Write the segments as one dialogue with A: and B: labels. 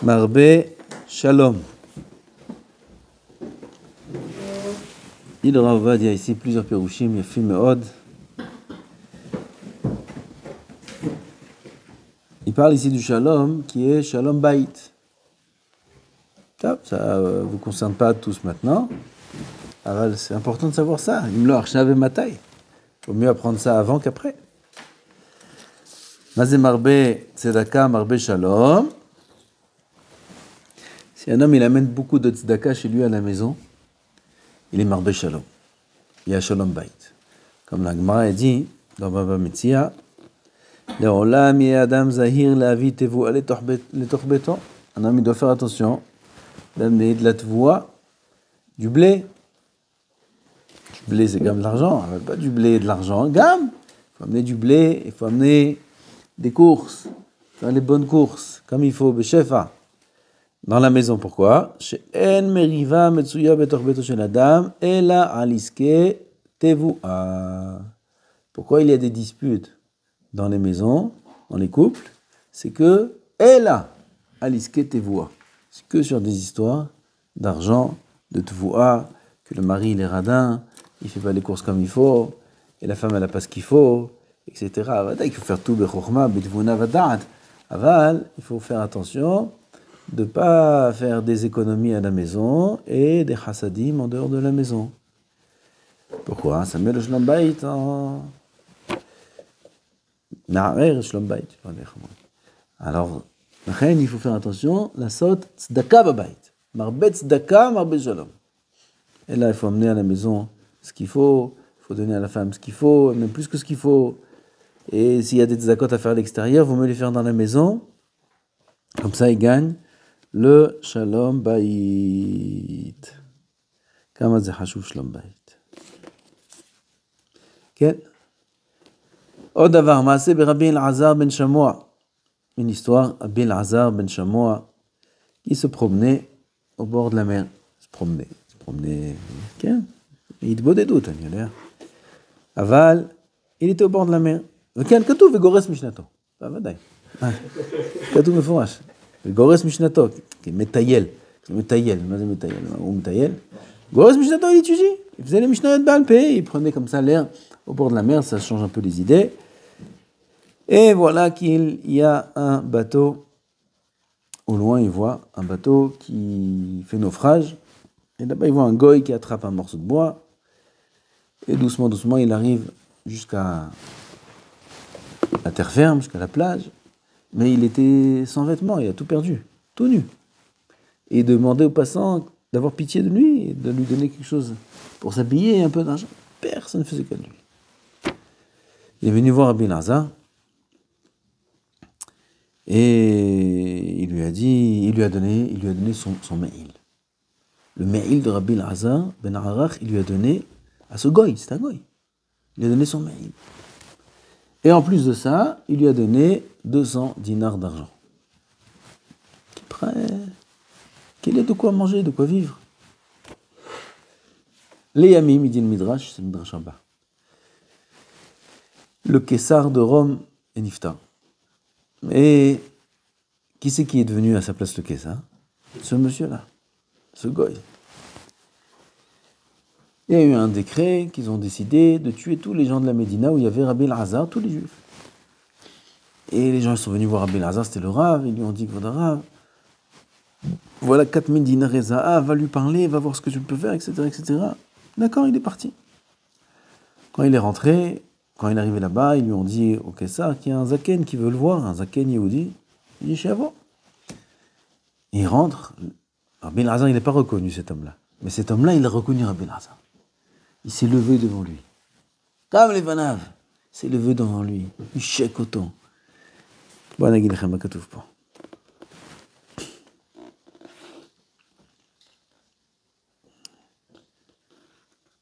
A: Marbe Shalom. Il y a ici plusieurs Pirushim, il y a Film Od. Il parle ici du Shalom qui est Shalom Bait. Ça ne vous concerne pas tous maintenant. Alors, c'est important de savoir ça. Imlo Arshav et Matai. Il vaut mieux apprendre ça avant qu'après. Mazé Marbe Tzedaka, Marbe Shalom. Si un homme il amène beaucoup de tzedaka chez lui à la maison, il est Marbe Shalom. Il y a Shalom Bait. Comme la Gemara dit dans Baba Metzia, Le'olam ye adam zahir la'avi tevuah letoch beto. Un homme il doit faire attention d'amener de la tevoua, du blé. Du blé c'est comme de l'argent, pas du blé et de l'argent, gamme. Il faut amener du blé, il faut amener des courses, faire les bonnes courses, comme il faut, Beshefa. Dans la maison, pourquoi? She'en meriva metsuya betoch beto shel adam, ela aliske tevuah. Pourquoi il y a des disputes dans les maisons, dans les couples? C'est que ela aliske tevuah. C'est que sur des histoires d'argent, de tevuah, que le mari il est radin, il fait pas les courses comme il faut, et la femme elle a pas ce qu'il faut, etc. Il faut faire tout bechorma, betvuna vada'at. Aval, il faut faire attention de ne pas faire des économies à la maison et des chassadim en dehors de la maison. Pourquoi? Ça met le shalom bait en... Na'er shalom bait. Alors, il faut faire attention, la sot tzedaka babait. Marbe tzedaka, marbe shalom. Et là, il faut amener à la maison ce qu'il faut donner à la femme ce qu'il faut, même plus que ce qu'il faut. Et s'il y a des tzedakot à faire à l'extérieur, il vaut mieux les faire dans la maison. Comme ça, il gagne le Shalom Bait. Kama ze hashuv Shalom Bait. Quel? Od davar, maaseh berabbi Elazar ben Shamoua. Une histoire, Rabbi Elazar ben Shamoua, qui se promenait au bord de la mer. Se promenait. Quel? Il bodait doute, on y a Aval, il était au bord de la mer. וכן, כתוב וגורס משנתו. בוודאי. כתוב מפורש. וגורס משנתו, כמטייל. מה זה מטייל? הוא מטייל. גורס משנתו, il étudie. Il faisait les mishnayot בעל פה, il prenait comme ça l'air au bord de la mer, ça change un peu les idées. Et voilà qu'il y a un bateau. Au loin, il voit un bateau qui fait naufrage. Et là-bas, il voit un goy qui attrape un morceau de bois. Et doucement, il arrive jusqu'à la terre ferme, jusqu'à la plage. Mais il était sans vêtements, il a tout perdu, tout nu. Et il demandait aux passants d'avoir pitié de lui, et de lui donner quelque chose pour s'habiller et un peu d'argent. Personne ne faisait qu'à lui. Il est venu voir Rabbi Elazar. Et il lui a donné son mail. Le mail de Rabbi Elazar ben Arach, il lui a donné à ce goy, c'est un goy. Il lui a donné son mail. Et en plus de ça, il lui a donné 200 dinars d'argent. Qu'il ait de quoi manger, de quoi vivre. Les Yamim, il dit le Midrash, c'est le Midrash en bas. Le Kessar de Rome est Niftar. Et qui c'est qui est devenu à sa place le Kessar? Ce monsieur-là, ce goy. Il y a eu un décret qu'ils ont décidé de tuer tous les gens de la Médina où il y avait Rabbi Elazar, tous les juifs. Et les gens sont venus voir Rabbi Elazar, c'était le Rav, ils lui ont dit, voilà Rav, voilà 4000 dinars et Zahav, va lui parler, va voir ce que tu peux faire, etc., etc. D'accord, il est parti. Quand il est rentré, quand il est arrivé là-bas, ils lui ont dit au Kessar qu'il y a un Zaken qui veut le voir, un Zaken Yehudi. Il dit, chez Avo. Il rentre, Rabbi Elazar, il n'est pas reconnu cet homme-là. Mais cet homme-là, il a reconnu Rabbi Elazar. Il s'est levé devant lui. Comme les Vanav, il s'est levé devant lui. Il chèque autant. Bon, on a ma katouf pas.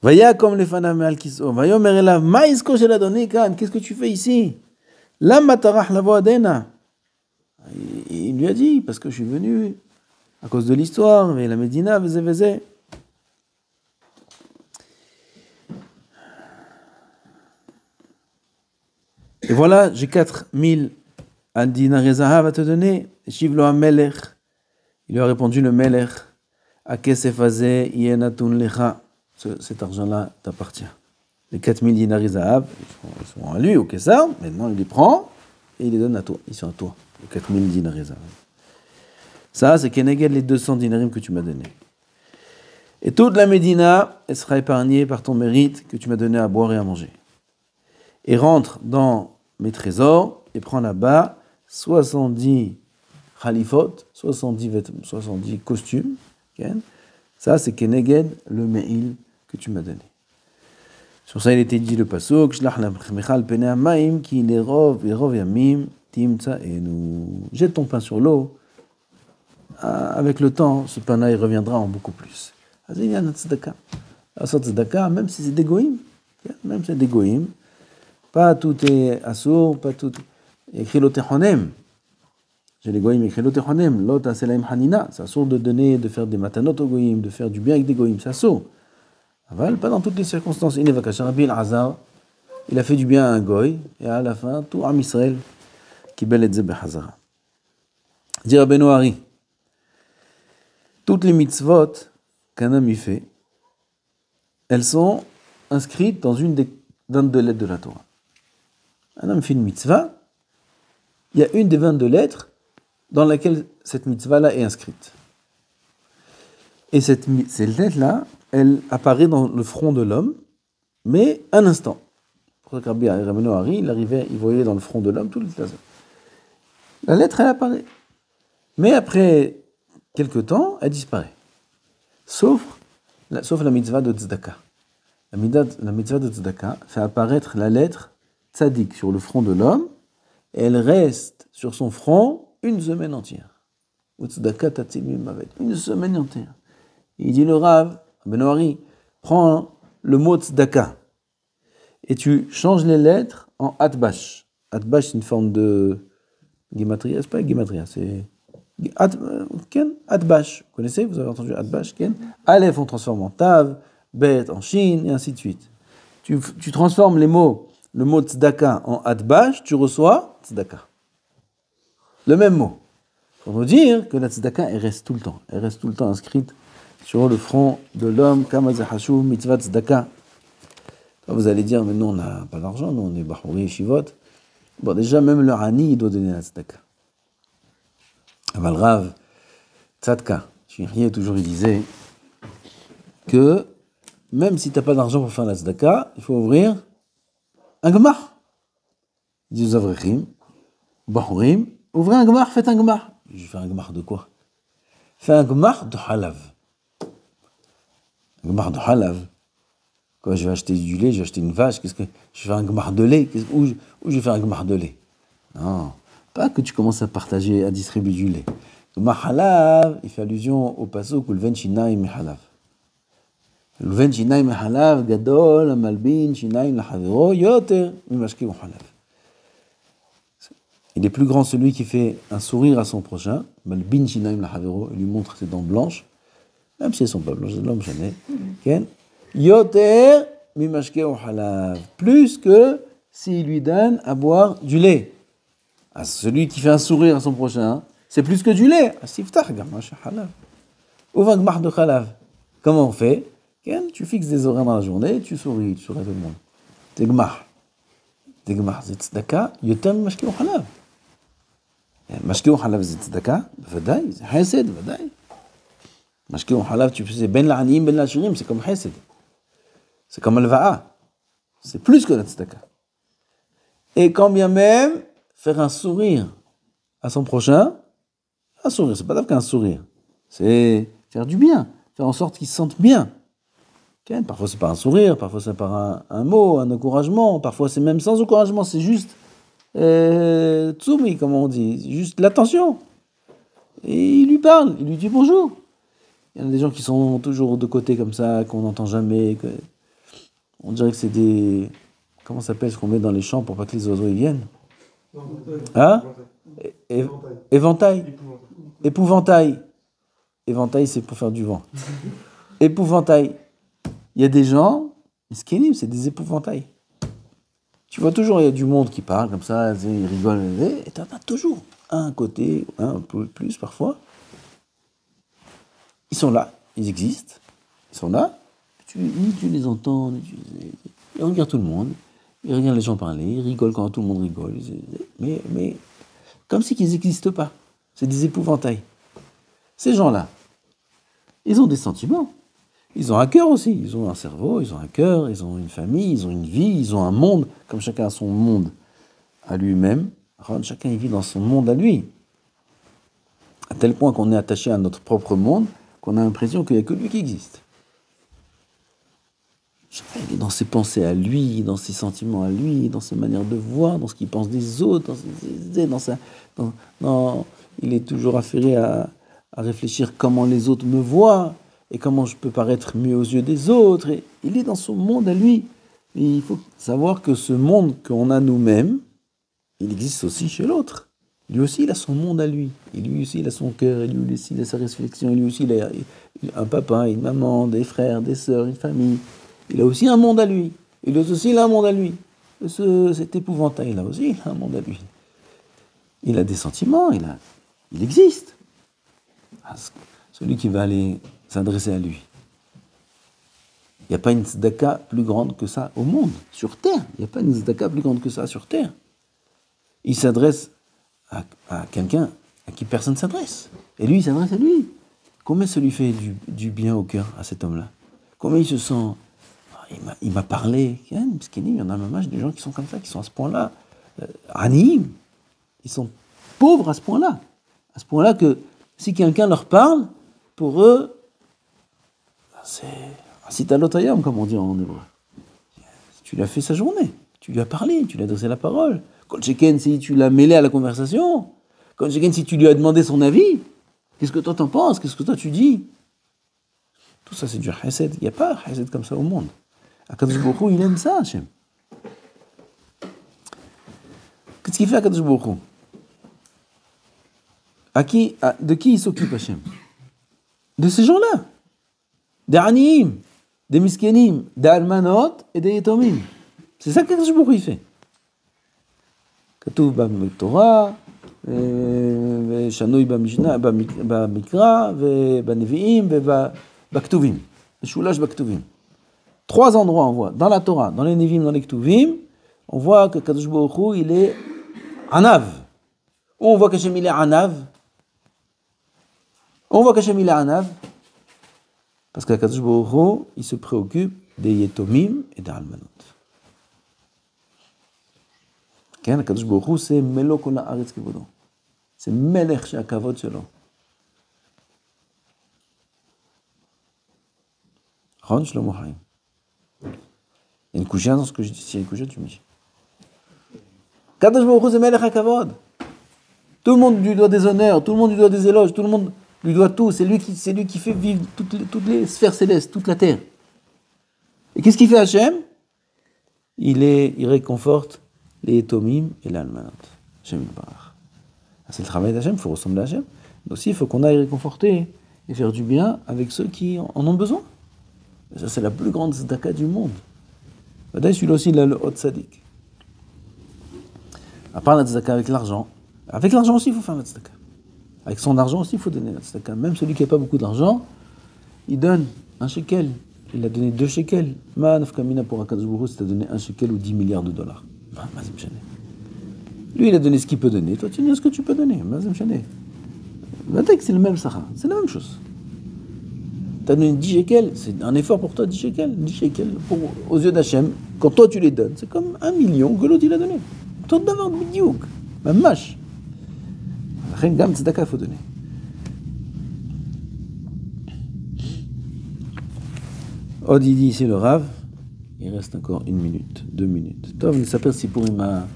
A: Vaya comme les Vanav mal qui sont. Vaya merela, maïsko je l'a donné, Khan. Qu'est-ce que tu fais ici? Lama tarach la voix d'Ena. Il lui a dit, parce que je suis venu à cause de l'histoire, mais la Médina, vezé. Et voilà, j'ai 4000 Un dinar et zahav va te donner. Shivlo Amelech. Il lui a répondu le Melech. A kesef hazeh yenatun lecha. Cet argent-là t'appartient. Les 4000 dinars et zahav, ils sont à lui, au Kessar. Maintenant, il les prend et il les donne à toi. Ils sont à toi, les 4000 dinars et zahav. Ça, c'est Keneged les 200 dinarim que tu m'as donnés. Et toute la Médina, elle sera épargnée par ton mérite que tu m'as donné à boire et à manger. Et rentre dans mes trésors et prends là-bas 70 khalifot, 70 vêtements, 70 costumes. Okay? Ça, c'est Keneged, le Me'il que tu m'as donné. Sur ça, il était dit le pasuk, Shlach l'amchmechal penei hamaim, ki lerov yamim, timtsa enu. Jette ton pain sur l'eau. Avec le temps, ce pain-là, il reviendra en beaucoup plus. Il y a notre tzedaka. La sorte tzedaka, même si c'est des goïms, même si c'est des goïms, pas tout est assour, pas tout. Il y a écrit l'otechonem. J'ai les goïms écrit l'otechonem, l'ot aselaim hanina. C'est assour de donner, de faire des matanot aux goïms, de faire du bien avec des goïms, c'est assour. Aval, pas dans toutes les circonstances. Il a fait du bien à un goï, et à la fin, tout Am Israël qui bel et zebe hazara. Dire à Benoari, toutes les mitzvot qu'un homme y fait, elles sont inscrites dans une des 22 lettres de la Torah. Un homme fait une mitzvah, il y a une des 22 lettres dans laquelle cette mitzvah-là est inscrite. Et cette lettre-là, elle apparaît dans le front de l'homme, mais un instant. Pour ça Rabbi Noari, il voyait dans le front de l'homme tout le temps. La lettre, elle apparaît. Mais après quelque temps, elle disparaît. Sauf la mitzvah de tzedaka. La mitzvah de tzedaka fait apparaître la lettre tzadik sur le front de l'homme, et elle reste sur son front une semaine entière. Une semaine entière. Il dit le Rav, Benoari, prends le mot tzedaka et tu changes les lettres en atbash. Atbash, c'est une forme de gematria, c'est pas gematria, c'est atbash. Vous connaissez, vous avez entendu atbash, ken? Aleph, on transforme en tav, bet en shin, et ainsi de suite. Tu transformes le mot tzedaka en atbash, tu reçois tzedaka. Le même mot. Pour nous dire que la tzedaka, elle reste tout le temps. Elle reste tout le temps inscrite sur le front de l'homme, kama zahashu mitzvah tzedaka. Vous allez dire, mais nous, on n'a pas d'argent, nous, on est bahouri, shivot. Bon, déjà, même le Rani, il doit donner la tzedaka. Aval Rav, tzedaka, Shirié, toujours, il disait que même si tu n'as pas d'argent pour faire la tzedaka, il faut ouvrir un gemar. Il dit aux avrechim, bahourim, ouvrez un gemar, faites un gemar. Je vais faire un gemar de quoi? Fais un gemar de halav. Un gemar de halav. Quand je vais acheter du lait, je vais acheter une vache, je vais faire un gemar de lait, où je vais faire un gemar de lait? Non, pas que tu commences à partager, à distribuer du lait. Gemar halav, il fait allusion au pasuk ulven shinaim halav. Ulven shinaim halav, gadol, amalbin, shinaim lahaviro, yoter, mimashki halav. Il est plus grand celui qui fait un sourire à son prochain, malbin shinaim lahaviro, il lui montre ses dents blanches, même si elles ne sont pas blanches, c'est l'homme jamais. Yoter mimashke halav, plus que s'il lui donne à boire du lait. À celui qui fait un sourire à son prochain, c'est plus que du lait. Siftach gamash halav. Ouvre un gmar de halav. Comment on fait? Tu fixes des horaires dans la journée, tu souris à tout le monde. C'est gmar. C'est gmar, c'est tzedaka, yoter mimashke halav. Mashke halav c'est tzedaka, vadaï, c'est hesed, vadaï. Mashke halav, tu sais, ben l'aniim, ben l'ashirim, c'est comme hesed. C'est comme al-va'a. C'est plus que la tzedaka. Et quand bien même, faire un sourire à son prochain, un sourire, c'est pas qu'un sourire. C'est faire du bien, faire en sorte qu'il se sente bien. Parfois c'est par un sourire, parfois c'est par un mot, un encouragement, parfois c'est même sans encouragement, c'est juste tsumi, comme on dit, juste l'attention. Et il lui parle, il lui dit bonjour. Il y en a des gens qui sont toujours de côté comme ça, qu'on n'entend jamais. On dirait que c'est des... Comment ça s'appelle ce qu'on met dans les champs pour pas que les oiseaux y viennent? Hein? Éventail. Épouvantail. Éventail, c'est pour faire du vent. Épouvantail. Il y a des gens, c'est des épouvantails. Tu vois toujours, il y a du monde qui parle comme ça, ils rigolent, et tu en as toujours un côté, un peu plus parfois. Ils sont là, ils existent, ils sont là, ni tu les entends, ils regardent tout le monde, ils regardent les gens parler, ils rigolent quand tout le monde rigole, mais comme si qu'ils n'existent pas. C'est des épouvantails. Ces gens-là, ils ont des sentiments. Ils ont un cœur aussi. Ils ont un cerveau, ils ont un cœur, ils ont une famille, ils ont une vie, ils ont un monde. Comme chacun a son monde à lui-même, chacun il vit dans son monde à lui. À tel point qu'on est attaché à notre propre monde, qu'on a l'impression qu'il n'y a que lui qui existe. Chacun il est dans ses pensées à lui, dans ses sentiments à lui, dans ses manières de voir, dans ce qu'il pense des autres, il est toujours affairé à réfléchir comment les autres me voient et comment je peux paraître mieux aux yeux des autres. Et il est dans son monde à lui. Et il faut savoir que ce monde qu'on a nous-mêmes, il existe aussi chez l'autre. Lui aussi, il a son monde à lui. Et lui aussi, il a son cœur. Et lui aussi, il a sa réflexion. Et lui aussi, il a un papa, une maman, des frères, des sœurs, une famille. Il a aussi un monde à lui. Et lui aussi, il a un monde à lui. Cet épouvantail-là aussi, il a un monde à lui. Il a des sentiments, il existe. Celui qui va aller s'adresser à lui. Il n'y a pas une tzedaka plus grande que ça au monde, sur terre. Il n'y a pas une tzedaka plus grande que ça sur terre. Il s'adresse à quelqu'un à qui personne ne s'adresse. Et lui, il s'adresse à lui. Combien ça lui fait du bien au cœur à cet homme-là? Combien il se sent... Il m'a parlé. Il y en a même âge des gens qui sont comme ça, qui sont à ce point-là. Aniim. Ils sont pauvres à ce point-là. À ce point-là que si quelqu'un leur parle, pour eux, c'est Asitalotayam, comme on dit en hébreu. Tu lui as fait sa journée, tu lui as parlé, tu lui as adressé la parole. Quand Sheken, si tu l'as mêlé à la conversation, quand Sheken, si tu lui as demandé son avis, qu'est-ce que toi t'en penses, qu'est-ce que toi tu dis? Tout ça c'est du chesed. Il n'y a pas chesed comme ça au monde. Akadosh Baruch Hu, il aime ça, Hachem. Qu'est-ce qu'il fait Akadosh Baruch Hu? De qui il s'occupe Hachem? De ces gens-là. Des Aniim, des Miskenim, des Almanot et des Yetomim. C'est ça qu'Akadosh Baruch Hu il fait. כתוב בתורה, ושנוי במקרא, ובנביאים, ובכתובים. משולש בכתובים. 3 endroits on voit, dans la Torah, dans les Nevi'im, dans les Ktuvim, on voit que Kadosh Baruch Hu, il est Anav. Où on voit qu'Hachem, il est Anav. On voit qu'Hachem, il est Anav. Parce que Kadosh Baruch Hu, il se préoccupe des Yetomim et des Almanot. Kadosh Baruch Hu, c'est Melok kol haaretz kevodo. C'est Melech she'akavod shelo. Ron Shlomo Haim. Il y a une couchette dans ce que je dis. S'il y a une couchette, tu me dis. Kadosh Baruch Hu, c'est Melech HaKavod. Tout le monde lui doit des honneurs, tout le monde lui doit des éloges, tout le monde lui doit tout. C'est lui qui fait vivre toutes les sphères célestes, toute la terre. Et qu'est-ce qu'il fait Hachem? Il réconforte les Etomim et l'Almanot. Hachem il barre. C'est le travail d'Hachem, il faut ressembler à Hachem. Mais aussi, il faut qu'on aille réconforter et faire du bien avec ceux qui en ont besoin. Et ça, c'est la plus grande tzedaka du monde. D'ailleurs, celui-là aussi, il a le Hot Sadik. À part la tzedaka avec l'argent. Avec l'argent aussi, il faut faire la tzedaka. Avec son argent aussi, il faut donner la tzedaka. Même celui qui n'a pas beaucoup d'argent, il donne 1 shekel. Il a donné 2 shekels. Manaf Kamina pour Akadosh Baruch Hu, c'est à donner 1 shekel ou 10 milliards de dollars. Lui, il a donné ce qu'il peut donner. Toi, tu donnes ce que tu peux donner. C'est le même Sahara. C'est la même chose. Tu as donné 10 shekels. C'est un effort pour toi, 10 shekels. 10 shekels aux yeux d'Hachem. Quand toi, tu les donnes, c'est comme 1 million que l'autre, il a donné. Toi, d'avoir bidiouk. Même mâche. Rien de gamme, c'est d'accord, il faut donner. Odidi, ici le Rav. Il reste encore 1 minute, 2 minutes. Tov, il s'appelle Sipurima.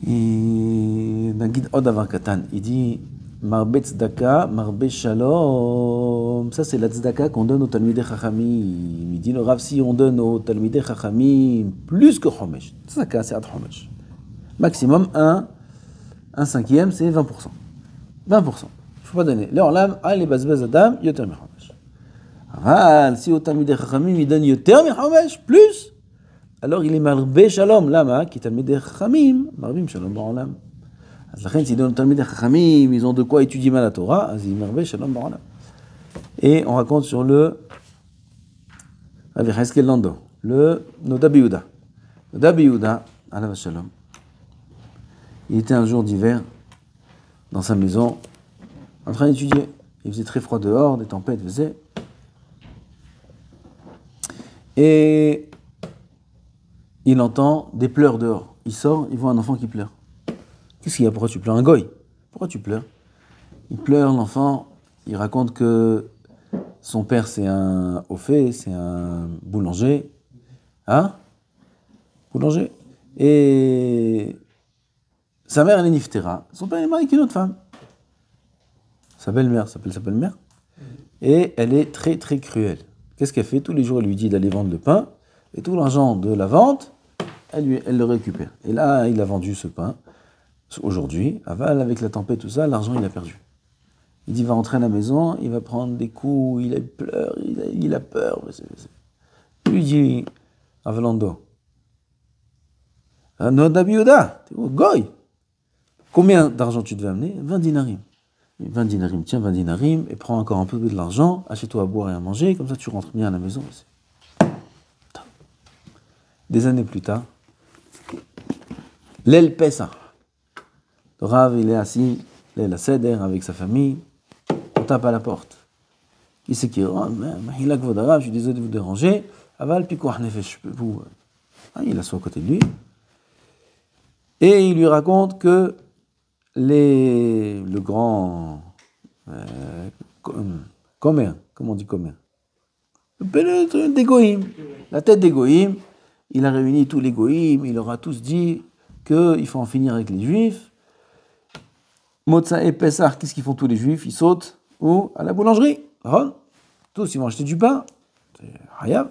A: Nagid Od Avar Katan. Il dit Marbe Tzedaka, Marbe Shalom. Ça, c'est la Tzedaka qu'on donne aux Talmidei Chachamim. Il dit le Rav, si on donne aux Talmidei Chachamim plus que Chomesh. Tzedaka, c'est Ad Chomesh. Maximum 1 cinquième, c'est 20%. 20%. Il ne faut pas donner. L'Orlam, les Bazbaz Adam, Yoter Mechomesh. Si au Talmidei Chachamim, il donne Yoter Mechomesh, plus, alors il est marbe shalom, lama, qui talmidei chachamim, marbim shalom ba'olam. אז לכן, si dans le talmidei chachamim, ils ont de quoi étudier mal la Torah, אז il marbe shalom ba'olam. Et on raconte sur le Rav Yecheskel Lando, le Noda Biyuda. Noda Biyuda, alav shalom, il était un jour d'hiver dans sa maison, en train d'étudier. Il faisait très froid dehors, des tempêtes faisaient. Et il entend des pleurs dehors. Il sort, il voit un enfant qui pleure. Qu'est-ce qu'il y a? Pourquoi tu pleures? Un goy. Pourquoi tu pleures? Il pleure, l'enfant. Il raconte que son père, c'est un ophé, c'est un boulanger. Hein? Boulanger. Et sa mère, elle est niftera. Son père est marié avec une autre femme. Sa belle-mère s'appelle sa belle-mère. Et elle est très, très cruelle. Qu'est-ce qu'elle fait? Tous les jours, elle lui dit d'aller vendre le pain. Et tout l'argent de la vente, elle le récupère. Et là, il a vendu ce pain. Aujourd'hui, avec la tempête, tout ça, l'argent, il a perdu. Il dit, il va rentrer à la maison, il va prendre des coups, il pleure, il a peur. Il lui dit, Avalando, Noda Biyuda, goy, combien d'argent tu devais amener? 20 dinarim. 20 dinarim, tiens 20 dinarim, et prends encore un peu de l'argent, achète-toi à boire et à manger, comme ça tu rentres bien à la maison. Des années plus tard, l'El Pessah, le Rav, il est assis, l'El Seder avec sa famille, on tape à la porte. Qui c'est qui rentre? Mahila Kvodarav, je suis désolé de vous déranger, aval pikuach nefesh, vous. Il assoit à côté de lui, et il lui raconte que le grand Comer, comment on dit Comer? Des goïms, la tête des goïms, il a réuni tous les goïms, il leur a tous dit qu'il faut en finir avec les juifs. Motza et Pessah, qu'est-ce qu'ils font tous les juifs? Ils sautent où? À la boulangerie. Tous, ils vont acheter du pain. C'est hayab.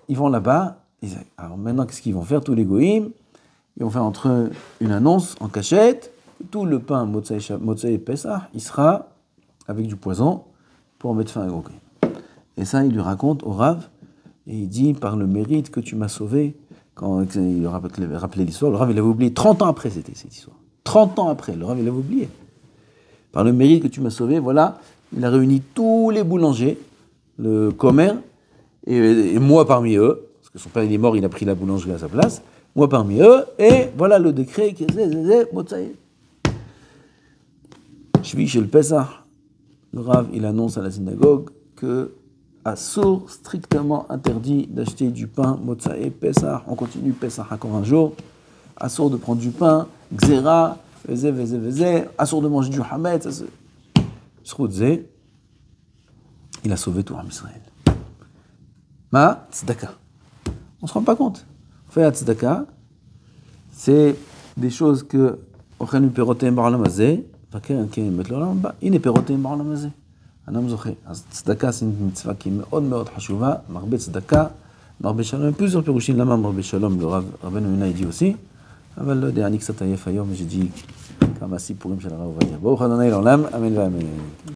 A: Ils vont là-bas. Alors maintenant, qu'est-ce qu'ils vont faire, tous les goïms? Ils vont faire entre eux une annonce en cachette. Tout le pain Motza et Pessah, il sera avec du poison pour mettre fin à gros. Et ça, il lui raconte au Rav, et il dit, par le mérite que tu m'as sauvé, quand il lui rappelait l'histoire, le Rav, il avait oublié, 30 ans après, c'était cette histoire. 30 ans après, le Rav, il avait oublié. Par le mérite que tu m'as sauvé, voilà, il a réuni tous les boulangers, le commerce, et moi parmi eux, parce que son père, il est mort, il a pris la boulangerie à sa place, moi parmi eux, et voilà le décret qui est Motzaï. Shvi chez le Pessah, le Rav, il annonce à la synagogue que Assour, strictement interdit d'acheter du pain Motzaï Pessah. On continue Pessah encore un jour. Assour de prendre du pain, Xera, Assour de manger du Hametz. Sroudze, il a sauvé tout l'Am Israël. Ma tzedaka. On ne se rend pas compte. On fait la tzedaka, c'est des choses que Ochenu Perotem Ba'olam Hazeh, Vaken Ken Met L'Olam Haba, Ine Perotem Ba'olam Hazeh. אדם זוכה. אז צדקה זה מצווה כי מאוד מאוד חשובה, מרבה צדקה, מרבה שלום, plusieurs פירושים למה מרבה שלום, רבנו יונה הגיע aussi, אבל לא יודע, אני קצת עייף היום, יש לי כמה סיפורים של הרב עובדיה. ברוך ה' לעולם, אמן ואמן.